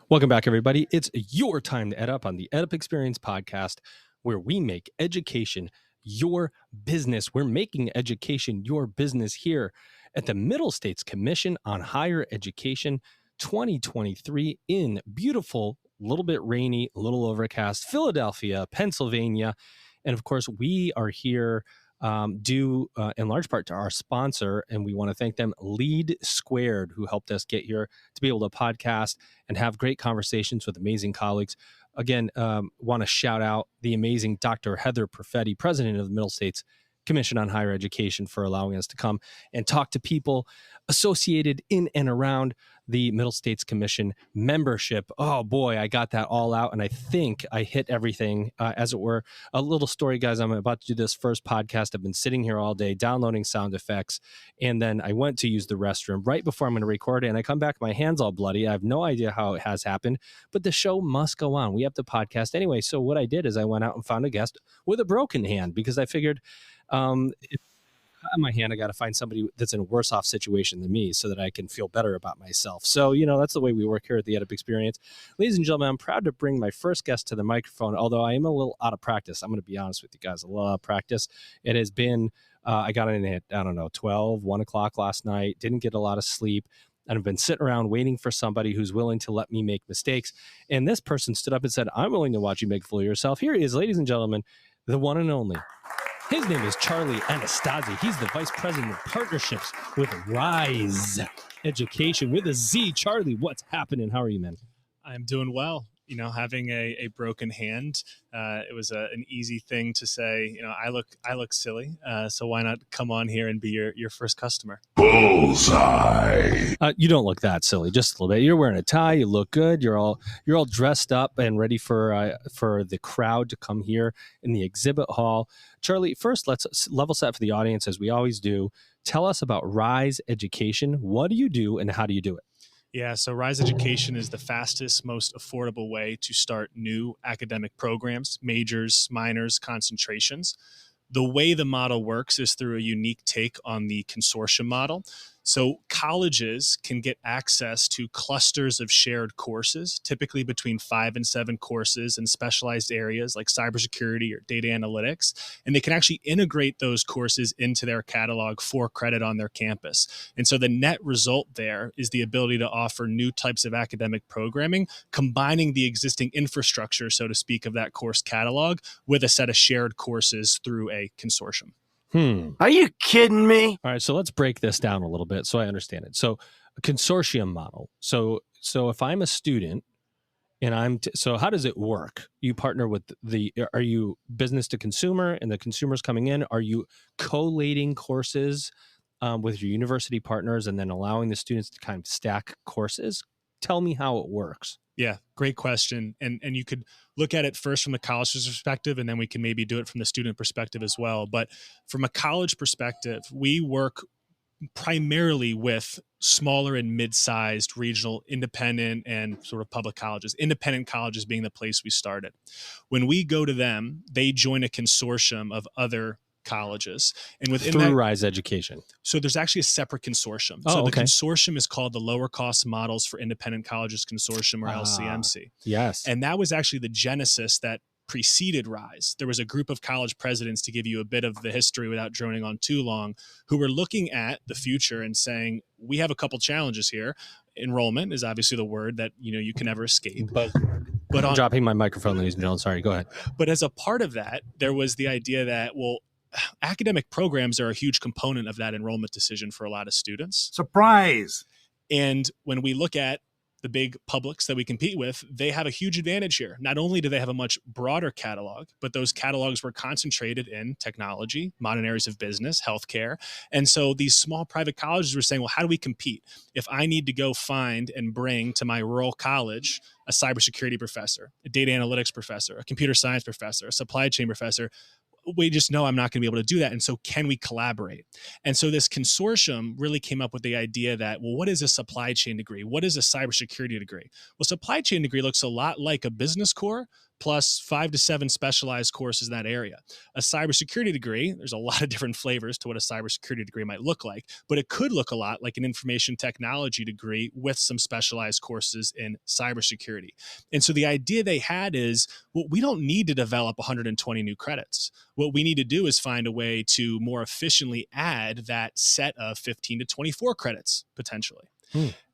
Welcome back, everybody. It's your time to EdUp on the EdUp Experience podcast, where we make education your business. We're making education your business here at the Middle States Commission on Higher Education 2023 in beautiful, a little bit rainy, a little overcast Philadelphia, Pennsylvania. And of course, we are here due in large part to our sponsor, and we want to thank them, Lead Squared, who helped us get here to be able to podcast and have great conversations with amazing colleagues. Again, want to shout out the amazing Dr. Heather Perfetti, president of the Middle States Commission on Higher Education, for allowing us to come and talk to people associated in and around the Middle States Commission membership. Oh boy, I got that all out, and I think I hit everything, as it were. A little story, guys. I'm about to do this first podcast. I've been sitting here all day downloading sound effects, and then I went to use the restroom right before I'm going to record it, and I come back, my hand's all bloody. I have no idea how it has happened, but the show must go on. We have to podcast anyway. So what I did is I went out and found a guest with a broken hand, because I figured if in my hand, I got to find somebody that's in a worse off situation than me so that I can feel better about myself. So, that's the way we work here at the EdUp Experience. Ladies and gentlemen, I'm proud to bring my first guest to the microphone, although I am a little out of practice. I'm going to be honest with you guys, a little out of practice. It has been, I got in at, 1 o'clock last night, didn't get a lot of sleep. And I've been sitting around waiting for somebody who's willing to let me make mistakes. And this person stood up and said, I'm willing to watch you make a fool of yourself. Here he is, ladies and gentlemen, the one and only. His name is Charlie Anastasti. He's the Vice President of Partnerships with Rize Education with a Z. Charlie, what's happening? How are you, man? I'm doing well. Having a broken hand, it was an easy thing to say. I look silly, so why not come on here and be your first customer? Bullseye. You don't look that silly. Just a little bit. You're wearing a tie. You look good. You're all dressed up and ready for the crowd to come here in the exhibit hall. Charlie, first let's level set for the audience, as we always do. Tell us about Rize Education. What do you do and how do you do it? Yeah, so Rize Education is the fastest, most affordable way to start new academic programs, majors, minors, concentrations. The way the model works is through a unique take on the consortium model. So colleges can get access to clusters of shared courses, typically between 5 and 7 courses in specialized areas like cybersecurity or data analytics. And they can actually integrate those courses into their catalog for credit on their campus. And so the net result there is the ability to offer new types of academic programming, combining the existing infrastructure, so to speak, of that course catalog with a set of shared courses through a consortium. Are you kidding me? All right, so let's break this down a little bit so I understand it. So a consortium model. So if I'm a student and so how does it work? You partner with are you business to consumer and the consumer's coming in? Are you collating courses with your university partners and then allowing the students to kind of stack courses? Tell me how it works. Yeah, great question. And you could look at it first from the college's perspective, and then we can maybe do it from the student perspective as well. But from a college perspective, we work primarily with smaller and mid-sized regional independent and sort of public colleges, independent colleges being the place we started. When we go to them, they join a consortium of other colleges, and within through that, Rize Education. So there's actually a separate consortium. Oh, so the okay. consortium is called the Lower Cost Models for Independent Colleges Consortium, or LCMC. Yes. And that was actually the genesis that preceded Rize. There was a group of college presidents, to give you a bit of the history without droning on too long, who were looking at the future and saying, we have a couple challenges here. Enrollment is obviously the word that you can never escape. But I'm dropping my microphone, ladies and gentlemen. Sorry, go ahead. But as a part of that, there was the idea that, academic programs are a huge component of that enrollment decision for a lot of students. Surprise! And when we look at the big publics that we compete with, they have a huge advantage here. Not only do they have a much broader catalog, but those catalogs were concentrated in technology, modern areas of business, healthcare. And so these small private colleges were saying, well, how do we compete? If I need to go find and bring to my rural college a cybersecurity professor, a data analytics professor, a computer science professor, a supply chain professor, we just know I'm not going to be able to do that. And so can we collaborate? And so this consortium really came up with the idea that, what is a supply chain degree? What is a cybersecurity degree? Well, supply chain degree looks a lot like a business core, plus 5 to 7 specialized courses in that area. A cybersecurity degree, there's a lot of different flavors to what a cybersecurity degree might look like, but it could look a lot like an information technology degree with some specialized courses in cybersecurity. And so the idea they had is, well, we don't need to develop 120 new credits. What we need to do is find a way to more efficiently add that set of 15 to 24 credits potentially.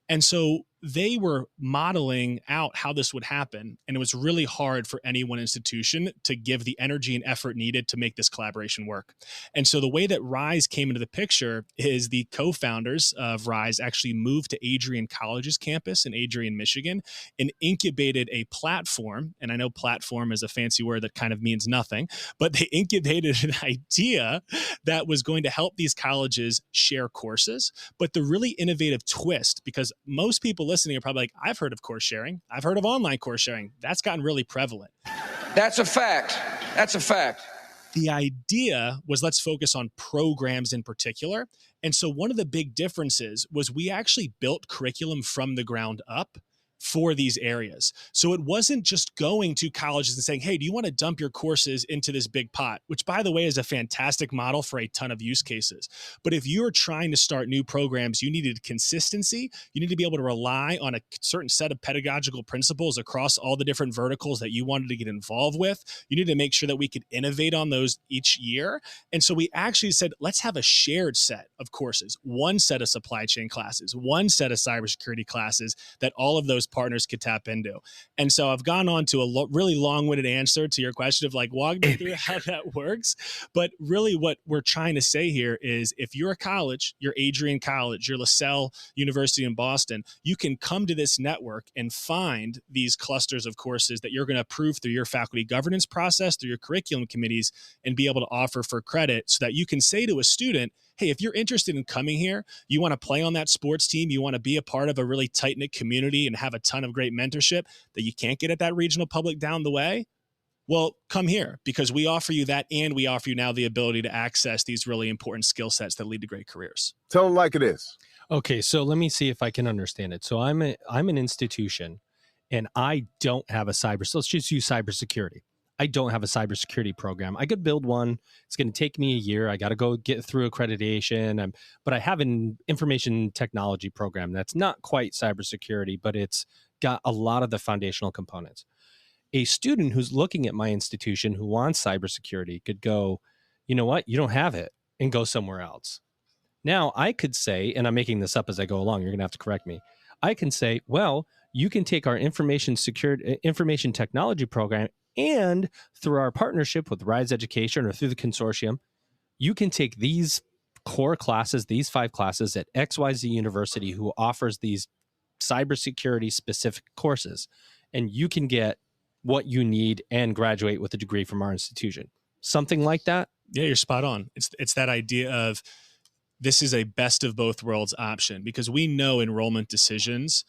And so they were modeling out how this would happen. And it was really hard for any one institution to give the energy and effort needed to make this collaboration work. And so the way that Rize came into the picture is the co-founders of Rize actually moved to Adrian College's campus in Adrian, Michigan, and incubated a platform. And I know platform is a fancy word that kind of means nothing, but they incubated an idea that was going to help these colleges share courses. But the really innovative twist, because most people listening are probably like, I've heard of course sharing. I've heard of online course sharing. That's gotten really prevalent. That's a fact. That's a fact. The idea was, let's focus on programs in particular. And so one of the big differences was we actually built curriculum from the ground up for these areas. So it wasn't just going to colleges and saying, hey, do you want to dump your courses into this big pot? Which, by the way, is a fantastic model for a ton of use cases. But if you're trying to start new programs, you needed consistency. You need to be able to rely on a certain set of pedagogical principles across all the different verticals that you wanted to get involved with. You need to make sure that we could innovate on those each year. And so we actually said, let's have a shared set of courses, one set of supply chain classes, one set of cybersecurity classes that all of those partners could tap into. And so I've gone on to a really long-winded answer to your question of like, walk me through how that works. But really what we're trying to say here is, if you're a college, you're Adrian College, you're LaSalle University in Boston, you can come to this network and find these clusters of courses that you're going to approve through your faculty governance process, through your curriculum committees, and be able to offer for credit, so that you can say to a student, hey, if you're interested in coming here, you want to play on that sports team, you want to be a part of a really tight-knit community and have a ton of great mentorship that you can't get at that regional public down the way, well, come here, because we offer you that, and we offer you now the ability to access these really important skill sets that lead to great careers. Tell them like it is. Okay, so let me see if I can understand it. So I'm an institution, and I don't have a cyber. So let's just use cybersecurity. I don't have a cybersecurity program. I could build one. It's going to take me a year. I got to go get through accreditation. But I have an information technology program that's not quite cybersecurity, but it's got a lot of the foundational components. A student who's looking at my institution who wants cybersecurity could go, you know what? You don't have it, and go somewhere else. Now I could say, and I'm making this up as I go along, you're going to have to correct me. I can say, well, you can take our information technology program, and through our partnership with Rize Education or through the consortium, you can take these core classes, these 5 classes at XYZ University, who offers these cybersecurity specific courses, and you can get what you need and graduate with a degree from our institution. Something like that? Yeah, you're spot on. It's that idea of, this is a best of both worlds option, because we know enrollment decisions,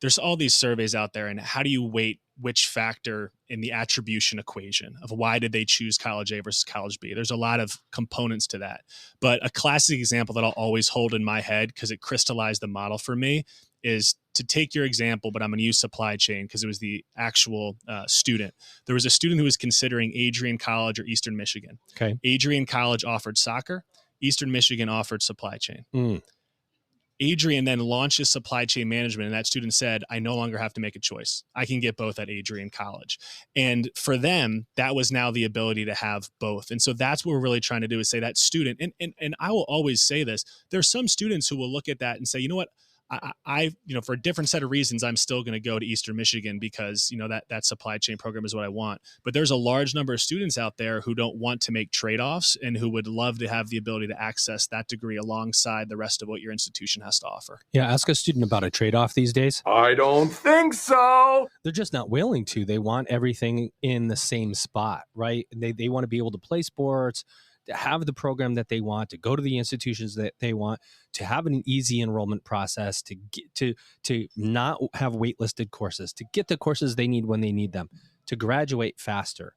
there's all these surveys out there, and how do you weight which factor in the attribution equation of why did they choose college A versus college B? There's a lot of components to that. But a classic example that I'll always hold in my head, because it crystallized the model for me, is to take your example, but I'm going to use supply chain because it was the actual student. There was a student who was considering Adrian College or Eastern Michigan. Okay. Adrian College offered soccer. Eastern Michigan offered supply chain. Adrian then launched his supply chain management, and that student said, I no longer have to make a choice. I can get both at Adrian College. And for them, that was now the ability to have both. And so that's what we're really trying to do, is say that student, and I will always say this, there's some students who will look at that and say, you know what, I for a different set of reasons, I'm still going to go to Eastern Michigan because, that supply chain program is what I want. But there's a large number of students out there who don't want to make trade-offs and who would love to have the ability to access that degree alongside the rest of what your institution has to offer. Yeah, ask a student about a trade-off these days. I don't think so. They're just not willing to. They want everything in the same spot, right? They want to be able to play sports, to have the program that they want, to go to the institutions that they want, to have an easy enrollment process, to get to not have waitlisted courses, to get the courses they need when they need them, to graduate faster.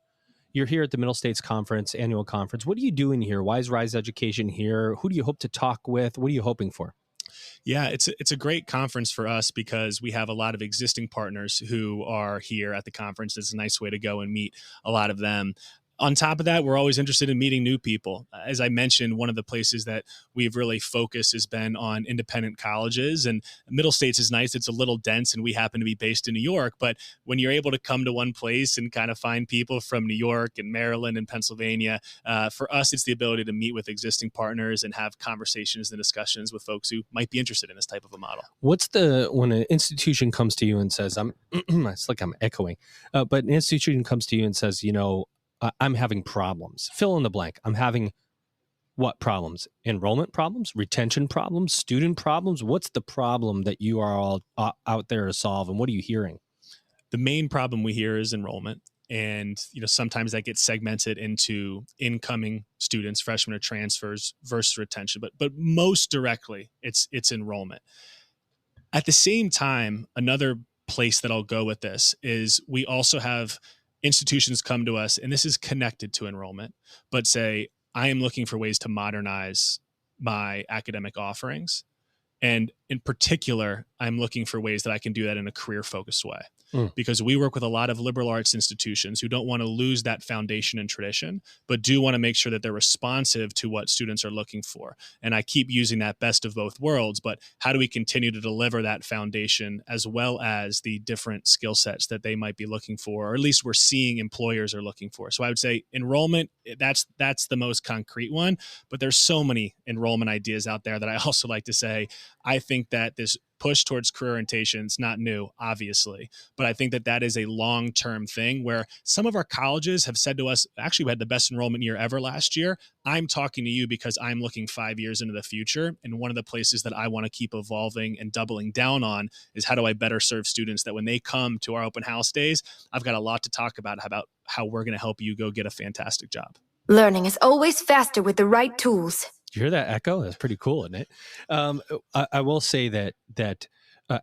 You're here at the Middle States Conference, Annual Conference. What are you doing here? Why is Rize Education here? Who do you hope to talk with? What are you hoping for? Yeah, it's a great conference for us because we have a lot of existing partners who are here at the conference. It's a nice way to go and meet a lot of them. On top of that, we're always interested in meeting new people. As I mentioned, one of the places that we've really focused has been on independent colleges, and Middle States is nice. It's a little dense, and we happen to be based in New York. But when you're able to come to one place and kind of find people from New York and Maryland and Pennsylvania, for us, it's the ability to meet with existing partners and have conversations and discussions with folks who might be interested in this type of a model. What's when an institution comes to you and says, it's like I'm echoing, but an institution comes to you and says, I'm having problems. Fill in the blank. I'm having what problems? Enrollment problems, retention problems, student problems. What's the problem that you are all out there to solve? And what are you hearing? The main problem we hear is enrollment. And, sometimes that gets segmented into incoming students, freshmen or transfers versus retention. But most directly, it's enrollment. At the same time, another place that I'll go with this is we also have institutions come to us, and this is connected to enrollment, but say, I am looking for ways to modernize my academic offerings. And in particular, I'm looking for ways that I can do that in a career-focused way. Because we work with a lot of liberal arts institutions who don't want to lose that foundation and tradition, but do want to make sure that they're responsive to what students are looking for. And I keep using that best of both worlds, but how do we continue to deliver that foundation as well as the different skill sets that they might be looking for, or at least we're seeing employers are looking for? So I would say enrollment, that's the most concrete one, but there's so many enrollment ideas out there that I also like to say, I think that this push towards career orientation is not new, obviously, but I think that is a long-term thing where some of our colleges have said to us, actually, we had the best enrollment year ever last year. I'm talking to you because I'm looking 5 years into the future. And one of the places that I want to keep evolving and doubling down on is how do I better serve students that when they come to our open house days, I've got a lot to talk about how we're going to help you go get a fantastic job. Learning is always faster with the right tools. You hear that echo? That's pretty cool, isn't it? I will say that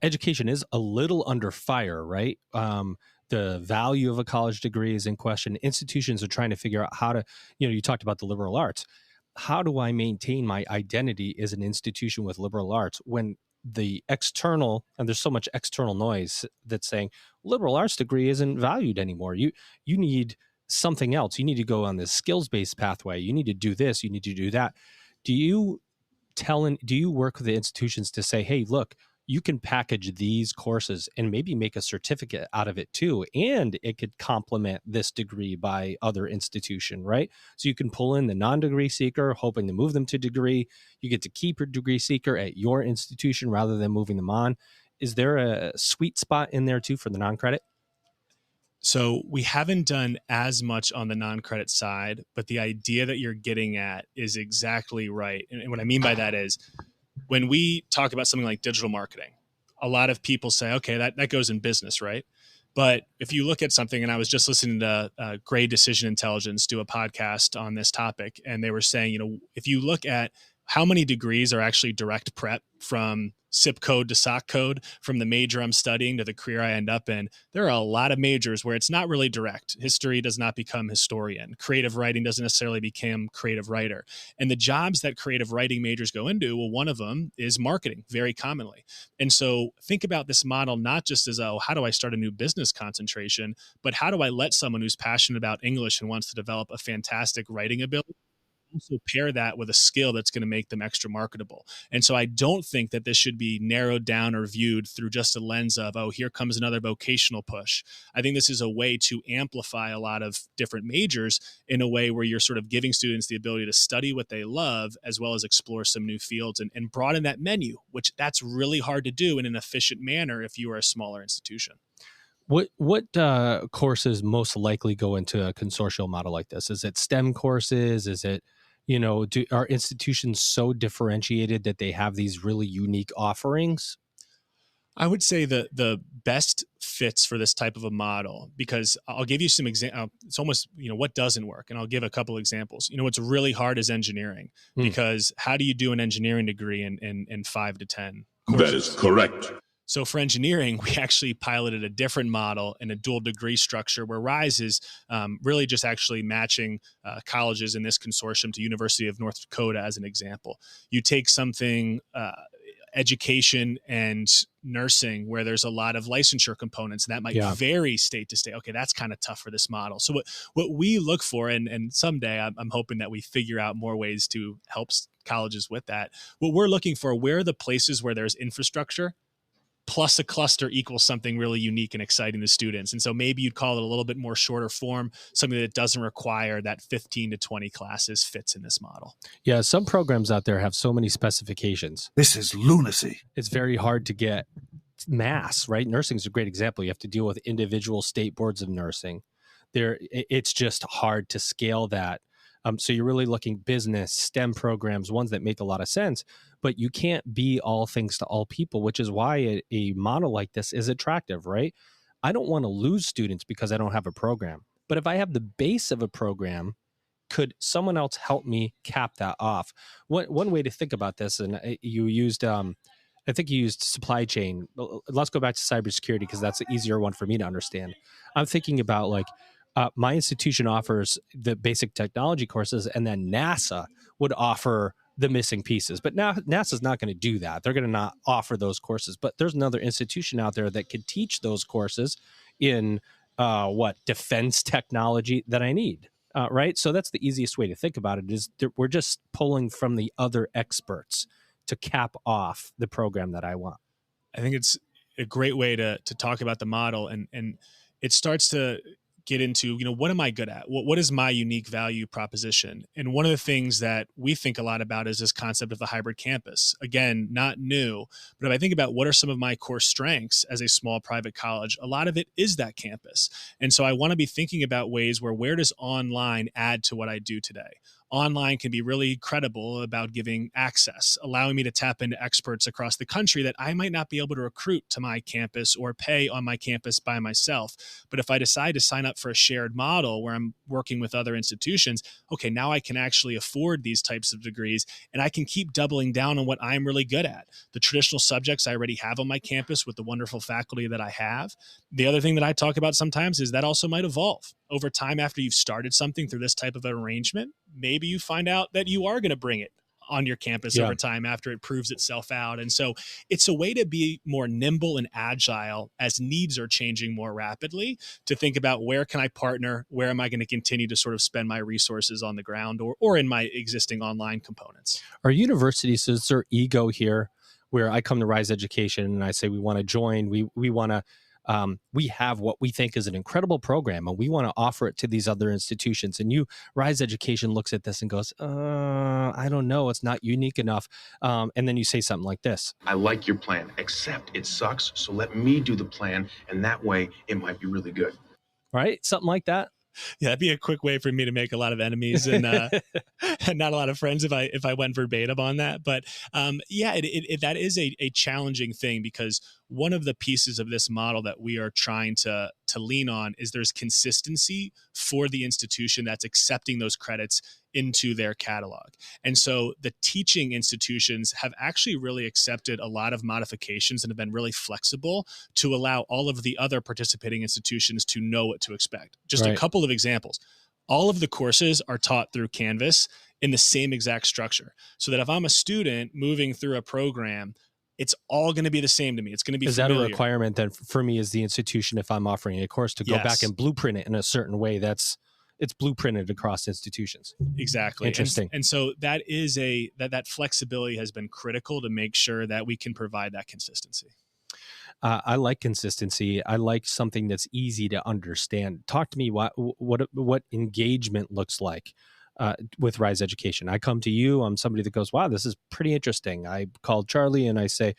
education is a little under fire, right? The value of a college degree is in question. Institutions are trying to figure out how to, you talked about the liberal arts. How do I maintain my identity as an institution with liberal arts when the external, and there's so much external noise that's saying liberal arts degree isn't valued anymore. You need something else. You need to go on this skills-based pathway. You need to do this. You need to do that. Do you work with the institutions to say, hey, look, you can package these courses and maybe make a certificate out of it too, and it could complement this degree by other institution, right? So you can pull in the non-degree seeker, hoping to move them to degree. You get to keep your degree seeker at your institution rather than moving them on. Is there a sweet spot in there too for the non-credit? So we haven't done as much on the non-credit side, but the idea that you're getting at is exactly right. And what I mean by that is when we talk about something like digital marketing, a lot of people say, okay, that goes in business, right? But if you look at something, and I was just listening to Gray Decision Intelligence do a podcast on this topic, and they were saying, if you look at how many degrees are actually direct prep from SIP code to SOC code, from the major I'm studying to the career I end up in, there are a lot of majors where it's not really direct. History does not become historian. Creative writing doesn't necessarily become creative writer. And the jobs that creative writing majors go into, well, one of them is marketing very commonly. And so think about this model, not just as, how do I start a new business concentration, but how do I let someone who's passionate about English and wants to develop a fantastic writing ability also pair that with a skill that's going to make them extra marketable. And so I don't think that this should be narrowed down or viewed through just a lens of, here comes another vocational push. I think this is a way to amplify a lot of different majors in a way where you're sort of giving students the ability to study what they love, as well as explore some new fields and broaden that menu, which that's really hard to do in an efficient manner if you are a smaller institution. What courses most likely go into a consortial model like this? Is it STEM courses? Is it, are institutions so differentiated that they have these really unique offerings? I would say the best fits for this type of a model, because I'll give you some examples. It's almost, what doesn't work. And I'll give a couple examples. What's really hard is engineering, because how do you do an engineering degree in 5 to 10 courses? That is correct. So for engineering, we actually piloted a different model in a dual degree structure where RISE is really just actually matching colleges in this consortium to University of North Dakota as an example. You take something education and nursing, where there's a lot of licensure components, and that might vary state to state. Okay, that's kind of tough for this model. So what we look for, and someday I'm hoping that we figure out more ways to help colleges with that. What we're looking for, where are the places where there's infrastructure plus a cluster equals something really unique and exciting to students. And so maybe you'd call it a little bit more shorter form, something that doesn't require that 15 to 20 classes fits in this model. Yeah, some programs out there have so many specifications. This is lunacy. It's very hard to get mass, right? Nursing is a great example. You have to deal with individual state boards of nursing. It's just hard to scale that. So you're really looking business, STEM programs, ones that make a lot of sense, but you can't be all things to all people, which is why a model like this is attractive, right? I don't want to lose students because I don't have a program. But if I have the base of a program, could someone else help me cap that off? One way to think about this, and you used, I think you used supply chain. Let's go back to cybersecurity because that's the easier one for me to understand. I'm thinking about like, my institution offers the basic technology courses, and then NASA would offer the missing pieces. But now NASA's not going to do that. They're going to not offer those courses. But there's another institution out there that could teach those courses in defense technology that I need, right? So that's the easiest way to think about it, is we're just pulling from the other experts to cap off the program that I want. I think it's a great way to talk about the model, and it starts to get into, what am I good at? What is my unique value proposition? And one of the things that we think a lot about is this concept of the hybrid campus. Again, not new, but if I think about what are some of my core strengths as a small private college, a lot of it is that campus. And so I want to be thinking about ways where does online add to what I do today? Online can be really credible about giving access, allowing me to tap into experts across the country that I might not be able to recruit to my campus or pay on my campus by myself. But if I decide to sign up for a shared model where I'm working with other institutions, okay, now I can actually afford these types of degrees, and I can keep doubling down on what I'm really good at. The traditional subjects I already have on my campus with the wonderful faculty that I have. The other thing that I talk about sometimes is that also might evolve over time. After you've started something through this type of an arrangement, maybe you find out that you are going to bring it on your campus over time after it proves itself out. And so it's a way to be more nimble and agile as needs are changing more rapidly, to think about where can I partner? Where am I going to continue to sort of spend my resources on the ground or in my existing online components? Are universities, is there ego here where I come to Rise Education and I say, we want to join, we want to, we have what we think is an incredible program, and we want to offer it to these other institutions. And Rise Education looks at this and goes, I don't know, it's not unique enough. And then you say something like this. I like your plan, except it sucks. So let me do the plan. And that way it might be really good. Right? Something like that. Yeah, that'd be a quick way for me to make a lot of enemies and not a lot of friends if I went verbatim on that. But that is a challenging thing, because one of the pieces of this model that we are trying to lean on is there's consistency for the institution that's accepting those credits into their catalog. And so the teaching institutions have actually really accepted a lot of modifications and have been really flexible to allow all of the other participating institutions to know what to expect. Just a couple of examples. All of the courses are taught through Canvas in the same exact structure, so that if I'm a student moving through a program, it's all going to be the same to me. It's going to be familiar. That a requirement then for me as the institution, if I'm offering a course, to go back and blueprint it in a certain way it's blueprinted across institutions? Exactly. Interesting. And so that is that flexibility has been critical to make sure that we can provide that consistency. I like consistency. I like something that's easy to understand. Talk to me what engagement looks like with Rise Education. I come to you. I'm somebody that goes, wow, this is pretty interesting. I called Charlie and I say,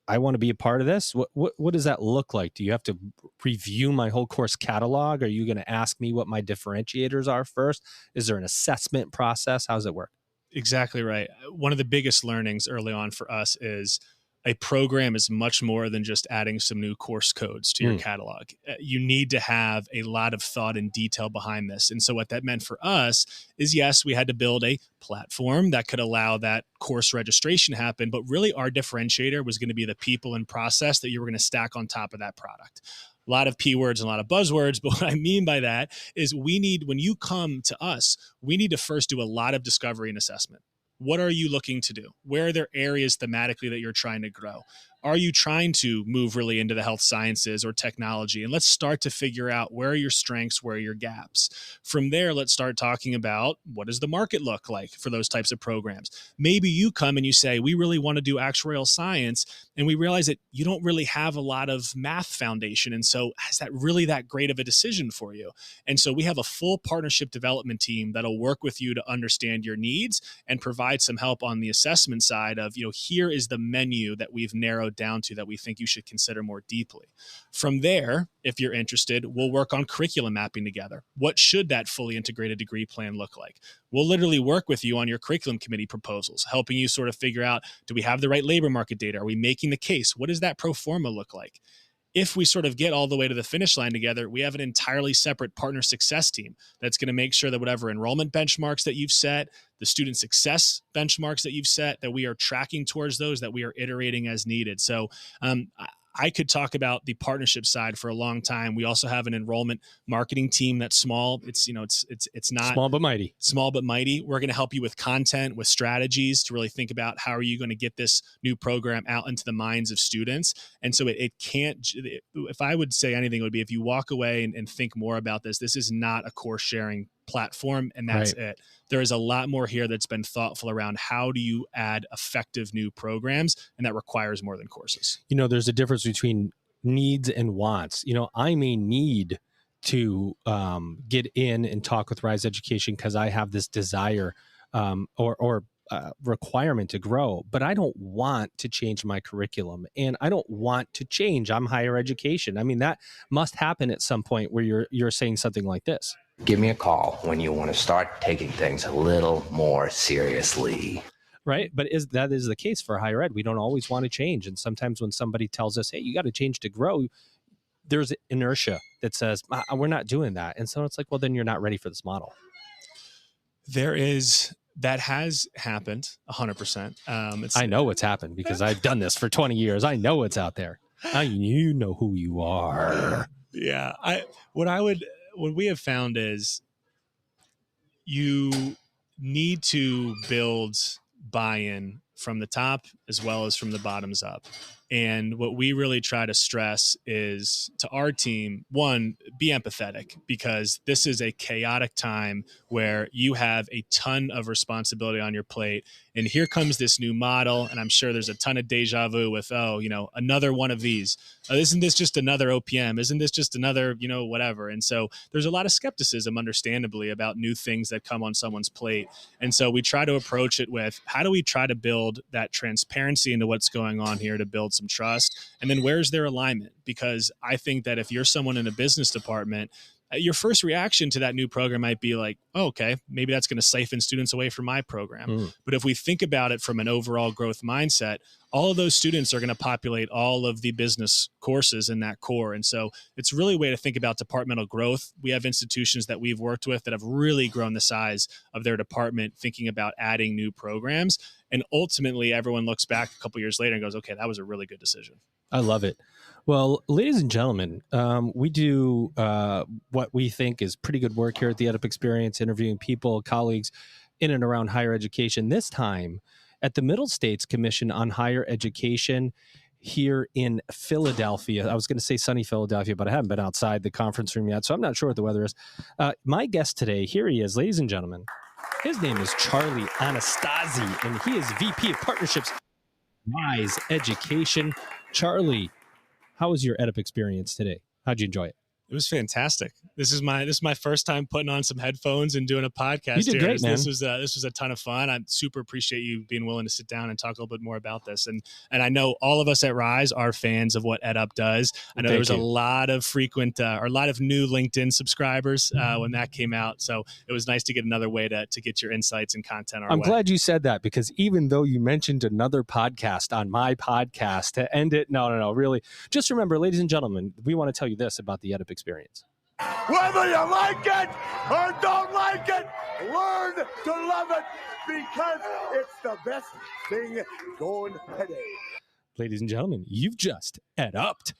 I want to be a part of this. What does that look like? Do you have to review my whole course catalog? Are you going to ask me what my differentiators are first? Is there an assessment process? How does it work? Exactly right. One of the biggest learnings early on for us is a program is much more than just adding some new course codes to your catalog. You need to have a lot of thought and detail behind this. And so what that meant for us is, yes, we had to build a platform that could allow that course registration to happen, but really our differentiator was going to be the people and process that you were going to stack on top of that product. A lot of P words and a lot of buzzwords, but what I mean by that is when you come to us, we need to first do a lot of discovery and assessment. what are you looking to do? Where are there areas thematically that you're trying to grow? Are you trying to move really into the health sciences or technology? And let's start to figure out where are your strengths, where are your gaps. From there, let's start talking about what does the market look like for those types of programs. Maybe you come and you say, we really want to do actuarial science, and we realize that you don't really have a lot of math foundation. And so is that really that great of a decision for you? And so we have a full partnership development team that'll work with you to understand your needs and provide some help on the assessment side of, here is the menu that we've narrowed down to that we think you should consider more deeply. From there, if you're interested, we'll work on curriculum mapping together. What should that fully integrated degree plan look like? We'll literally work with you on your curriculum committee proposals, helping you sort of figure out, do we have the right labor market data? Are we making the case? What does that pro forma look like? If we sort of get all the way to the finish line together, we have an entirely separate partner success team that's going to make sure that whatever enrollment benchmarks that you've set, the student success benchmarks that you've set, that we are tracking towards those, that we are iterating as needed. So I could talk about the partnership side for a long time. We also have an enrollment marketing team that's small. It's not small but mighty. Small but mighty. We're going to help you with content, with strategies to really think about how are you going to get this new program out into the minds of students. And so it can't. If I would say anything, it would be if you walk away and think more about this. This is not a course sharing platform, and that's it. There is a lot more here that's been thoughtful around how do you add effective new programs, and that requires more than courses. There's a difference between needs and wants. I may need to get in and talk with Rise Education because I have this desire or requirement to grow, but I don't want to change my curriculum, and I don't want to change. I'm higher education. I mean, that must happen at some point where you're saying something like this. Give me a call when you want to start taking things a little more seriously. Right. But that is the case for higher ed. We don't always want to change. And sometimes when somebody tells us, hey, you got to change to grow, there's inertia that says, we're not doing that. And so it's like, well, then you're not ready for this model. That has happened 100%. I know it's happened because I've done this for 20 years. I know it's out there. You know who you are. Yeah. What we have found is you need to build buy-in from the top as well as from the bottoms up. And what we really try to stress is to our team, one, be empathetic, because this is a chaotic time where you have a ton of responsibility on your plate. And here comes this new model. And I'm sure there's a ton of deja vu with, another one of these. Isn't this just another OPM? Isn't this just another, whatever? And so there's a lot of skepticism, understandably, about new things that come on someone's plate. And so we try to approach it with, how do we try to build that transparency into what's going on here to build some trust? And then where's their alignment? Because I think that if you're someone in a business department, your first reaction to that new program might be like, oh, okay, maybe that's going to siphon students away from my program. But if we think about it from an overall growth mindset, all of those students are going to populate all of the business courses in that core. And so it's really a way to think about departmental growth. We have institutions that we've worked with that have really grown the size of their department, thinking about adding new programs. And ultimately, everyone looks back a couple of years later and goes, okay, that was a really good decision. I love it. Well, ladies and gentlemen, we do what we think is pretty good work here at the EdUp Experience, interviewing people, colleagues in and around higher education. This time at the Middle States Commission on Higher Education here in Philadelphia. I was going to say sunny Philadelphia, but I haven't been outside the conference room yet, so I'm not sure what the weather is. My guest today, here he is, ladies and gentlemen. His name is Charlie Anastasti, and he is VP of Partnerships, Rize Education. Charlie, how was your EdUp experience today? How'd you enjoy it? It was fantastic. This is my first time putting on some headphones and doing a podcast. You did great, man. This was a ton of fun. I super appreciate you being willing to sit down and talk a little bit more about this. And I know all of us at Rize are fans of what EdUp does. I know there was a lot of a lot of new LinkedIn subscribers when that came out. So it was nice to get another way to get your insights and content our way. I'm glad you said that, because even though you mentioned another podcast on my podcast to end it, no, really. Just remember, ladies and gentlemen, we want to tell you this about the EdUp experience. Whether you like it or don't like it, learn to love it, because it's the best thing going today. Ladies and gentlemen, you've just EdUp'd.